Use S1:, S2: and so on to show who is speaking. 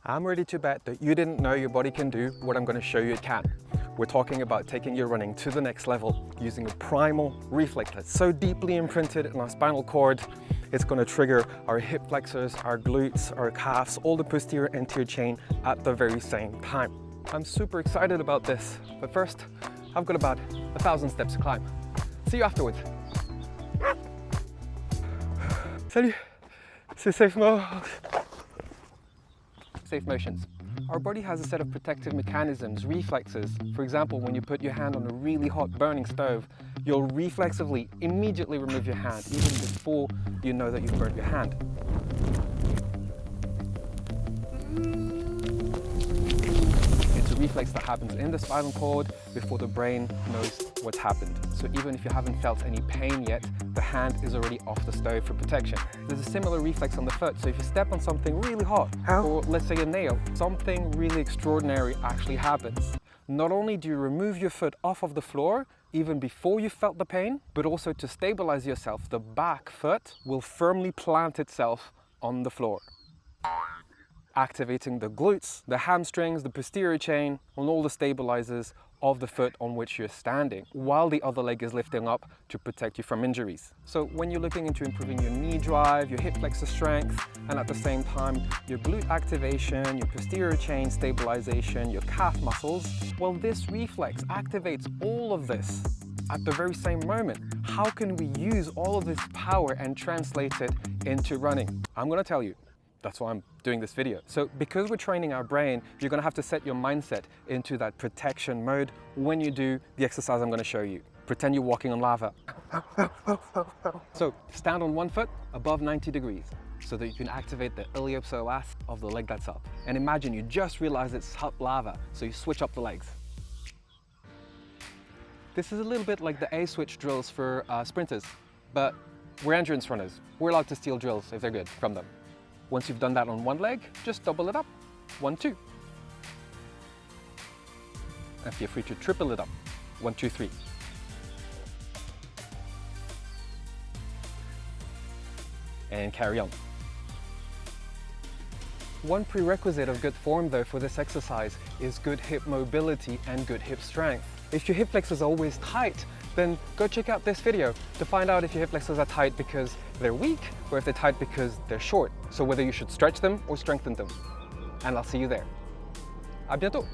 S1: I'm ready to bet that you didn't know your body can do what I'm going to show you it can. We're talking about taking your running to the next level using a primal reflex that's so deeply imprinted in our spinal cord, it's going to trigger our hip flexors, our glutes, our calves, all the posterior anterior chain at the very same time. I'm super excited about this, but first, I've got about 1,000 steps to climb. See you afterwards. Salut, c'est Safe Mo. Safe motions. Our body has a set of protective mechanisms, reflexes. For example, when you put your hand on a really hot burning stove, you'll reflexively immediately remove your hand, even before you know that you've burned your hand. It's a reflex that happens in the spinal cord before the brain knows what's happened. So even if you haven't felt any pain yet, the hand is already off the stove for protection. There's a similar reflex on the foot, so if you step on something really hot, or let's say a nail, something really extraordinary actually happens. Not only do you remove your foot off of the floor, even before you felt the pain, but also to stabilize yourself, the back foot will firmly plant itself on the floor, activating the glutes, the hamstrings, the posterior chain, and all the stabilizers of the foot on which you're standing, while the other leg is lifting up to protect you from injuries. So when you're looking into improving your knee drive, your hip flexor strength, and at the same time, your glute activation, your posterior chain stabilization, your calf muscles, well, this reflex activates all of this at the very same moment. How can we use all of this power and translate it into running? I'm gonna tell you. That's why I'm doing this video. So because we're training our brain, you're gonna have to set your mindset into that protection mode when you do the exercise I'm gonna show you. Pretend you're walking on lava. So stand on one foot above 90 degrees so that you can activate the iliopsoas of the leg that's up. And imagine you just realized it's hot lava, so you switch up the legs. This is a little bit like the A-switch drills for sprinters, but we're endurance runners. We're allowed to steal drills if they're good from them. Once you've done that on one leg, just double it up. 1, 2. And feel free to triple it up. 1, 2, 3. And carry on. One prerequisite of good form though for this exercise is good hip mobility and good hip strength. If your hip flexors are always tight, then go check out this video to find out if your hip flexors are tight because they're weak or if they're tight because they're short. So whether you should stretch them or strengthen them. And I'll see you there. À bientôt!